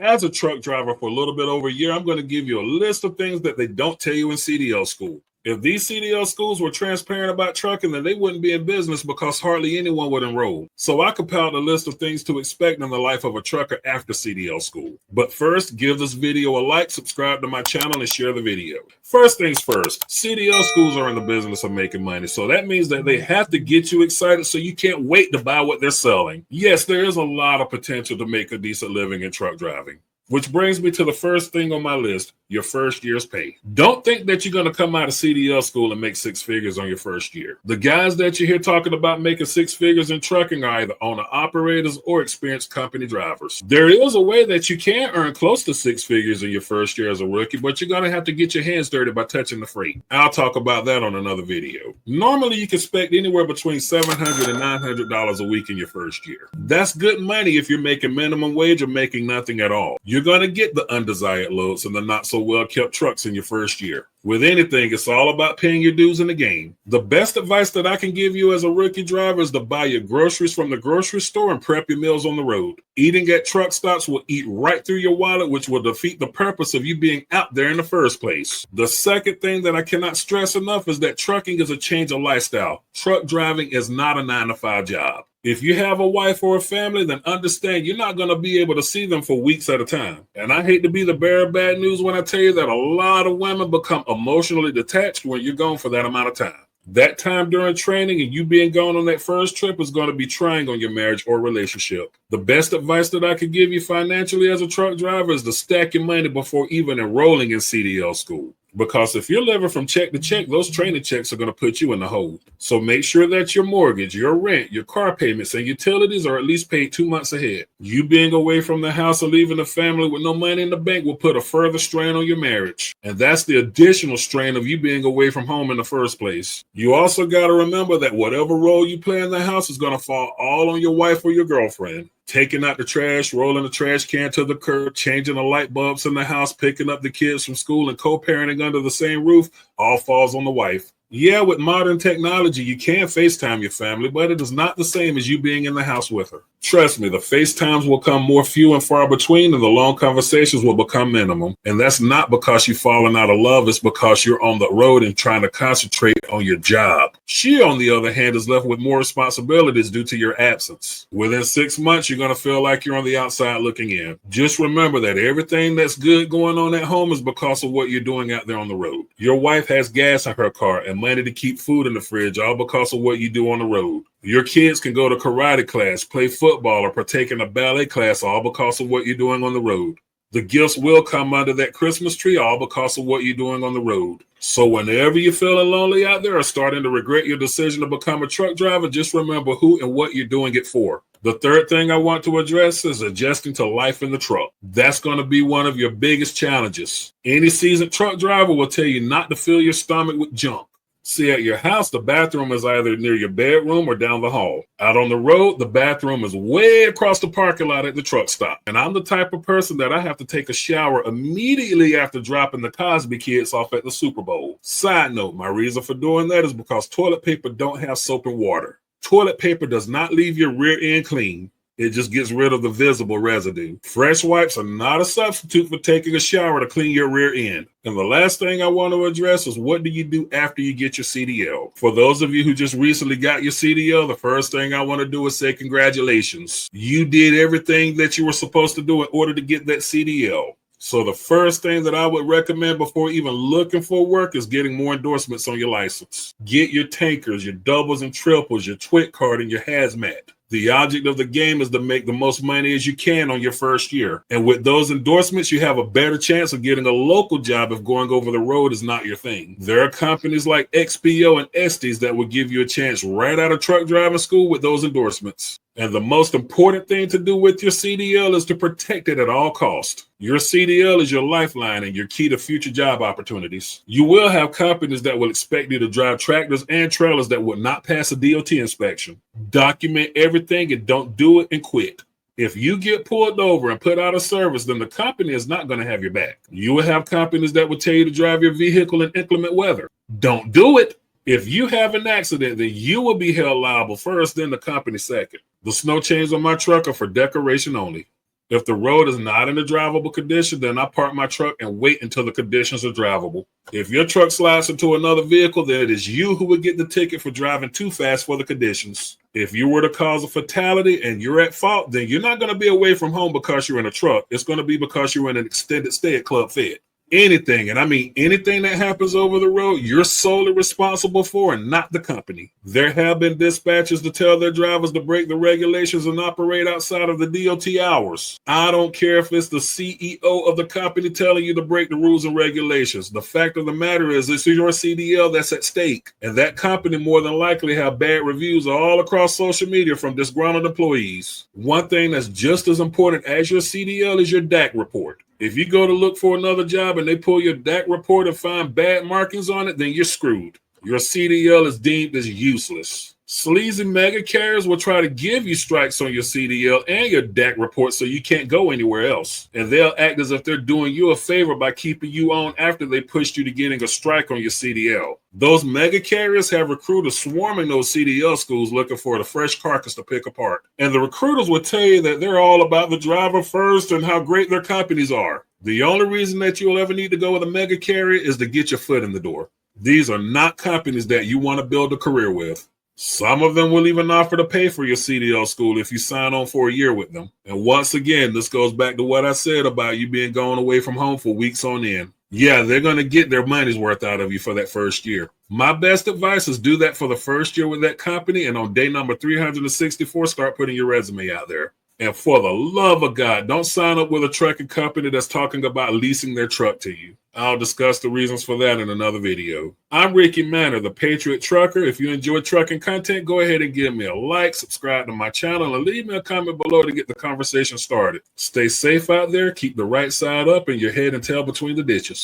As a truck driver for a little bit over a year, I'm going to give you a list of things that they don't tell you in CDL school. If these CDL schools were transparent about trucking, then they wouldn't be in business because hardly anyone would enroll. So I compiled a list of things to expect in the life of a trucker after CDL school. But first, give this video a like, subscribe to my channel, and share the video. First things first, CDL schools are in the business of making money. So that means that they have to get you excited so you can't wait to buy what they're selling. Yes, there is a lot of potential to make a decent living in truck driving. Which brings me to the first thing on my list, your first year's pay. Don't think that you're going to come out of CDL school and make six figures on your first year. The guys that you hear talking about making six figures in trucking are either owner operators or experienced company drivers. There is a way that you can earn close to six figures in your first year as a rookie, but you're going to have to get your hands dirty by touching the freight. I'll talk about that on another video. Normally, you can expect anywhere between $700 and $900 a week in your first year. That's good money if you're making minimum wage or making nothing at all. You're going to get the undesired loads and the not so well kept trucks in your first year. With anything, it's all about paying your dues in the game. The best advice that I can give you as a rookie driver is to buy your groceries from the grocery store and prep your meals on the road. Eating at truck stops will eat right through your wallet, which will defeat the purpose of you being out there in the first place. The second thing that I cannot stress enough is that trucking is a change of lifestyle. Truck driving is not a 9-to-5 job. If you have a wife or a family, then understand you're not going to be able to see them for weeks at a time. And I hate to be the bearer of bad news when I tell you that a lot of women become emotionally detached when you're gone for that amount of time. That time during training and you being gone on that first trip is going to be trying on your marriage or relationship. The best advice that I could give you financially as a truck driver is to stack your money before even enrolling in CDL school. Because if you're living from check to check, those training checks are going to put you in the hole. So make sure that your mortgage, your rent, your car payments, and utilities are at least paid 2 months ahead. You being away from the house or leaving the family with no money in the bank will put a further strain on your marriage. And that's the additional strain of you being away from home in the first place. You also got to remember that whatever role you play in the house is going to fall all on your wife or your girlfriend. Taking out the trash, rolling the trash can to the curb, changing the light bulbs in the house, picking up the kids from school, and co-parenting under the same roof all falls on the wife. Yeah, with modern technology, you can FaceTime your family, but it is not the same as you being in the house with her. Trust me, the FaceTimes will come more few and far between, and the long conversations will become minimum. And that's not because you've fallen out of love. It's because you're on the road and trying to concentrate on your job. She, on the other hand, is left with more responsibilities due to your absence. Within 6 months, you're going to feel like you're on the outside looking in. Just remember that everything that's good going on at home is because of what you're doing out there on the road. Your wife has gas in her car and money to keep food in the fridge, all because of what you do on the road. Your kids can go to karate class, play football, or partake in a ballet class, all because of what you're doing on the road. The gifts will come under that Christmas tree, all because of what you're doing on the road. So whenever you're feeling lonely out there or starting to regret your decision to become a truck driver, just remember who and what you're doing it for. The third thing I want to address is adjusting to life in the truck. That's going to be one of your biggest challenges. Any seasoned truck driver will tell you not to fill your stomach with junk. See, at your house, the bathroom is either near your bedroom or down the hall. Out on the road, the bathroom is way across the parking lot at the truck stop. And I'm the type of person that I have to take a shower immediately after dropping the Cosby kids off at the Super Bowl. Side note, my reason for doing that is because toilet paper don't have soap and water. Toilet paper does not leave your rear end clean. It just gets rid of the visible residue. Fresh wipes are not a substitute for taking a shower to clean your rear end. And the last thing I want to address is, what do you do after you get your CDL? For those of you who just recently got your CDL, the first thing I want to do is say congratulations. You did everything that you were supposed to do in order to get that CDL. So the first thing that I would recommend before even looking for work is getting more endorsements on your license. Get your tankers, your doubles and triples, your twit card, and your hazmat. The object of the game is to make the most money as you can on your first year. And with those endorsements, you have a better chance of getting a local job if going over the road is not your thing. There are companies like XPO and Estes that will give you a chance right out of truck driving school with those endorsements. And the most important thing to do with your CDL is to protect it at all costs. Your CDL is your lifeline and your key to future job opportunities. You will have companies that will expect you to drive tractors and trailers that would not pass a DOT inspection. Document everything and don't do it and quit. If you get pulled over and put out of service, then the company is not going to have your back. You will have companies that will tell you to drive your vehicle in inclement weather. Don't do it. If you have an accident, then you will be held liable first, then the company second. The snow chains on my truck are for decoration only. If the road is not in a drivable condition, then I park my truck and wait until the conditions are drivable. If your truck slides into another vehicle, then it is you who would get the ticket for driving too fast for the conditions. If you were to cause a fatality and you're at fault, then you're not going to be away from home because you're in a truck. It's going to be because you're in an extended stay at Club Fed. Anything, and I mean anything that happens over the road, you're solely responsible for and not the company. There have been dispatchers to tell their drivers to break the regulations and operate outside of the DOT hours. I don't care if it's the CEO of the company telling you to break the rules and regulations. The fact of the matter is it's your CDL that's at stake. And that company more than likely have bad reviews all across social media from disgruntled employees. One thing that's just as important as your CDL is your DAC report. If you go to look for another job and they pull your DAC report and find bad markings on it, then you're screwed. Your CDL is deemed as useless. Sleazy mega carriers will try to give you strikes on your CDL and your DAC report so you can't go anywhere else. And they'll act as if they're doing you a favor by keeping you on after they pushed you to getting a strike on your CDL. Those mega carriers have recruiters swarming those CDL schools looking for the fresh carcass to pick apart. And the recruiters will tell you that they're all about the driver first and how great their companies are. The only reason that you'll ever need to go with a mega carrier is to get your foot in the door. These are not companies that you want to build a career with. Some of them will even offer to pay for your CDL school if you sign on for a year with them. And once again, this goes back to what I said about you being gone away from home for weeks on end. Yeah, they're going to get their money's worth out of you for that first year. My best advice is do that for the first year with that company, and on day number 364, start putting your resume out there. And for the love of God, don't sign up with a trucking company that's talking about leasing their truck to you. I'll discuss the reasons for that in another video. I'm Ricky Manor, the Patriot Trucker. If you enjoy trucking content, go ahead and give me a like, subscribe to my channel, and leave me a comment below to get the conversation started. Stay safe out there, keep the right side up, and your head and tail between the ditches.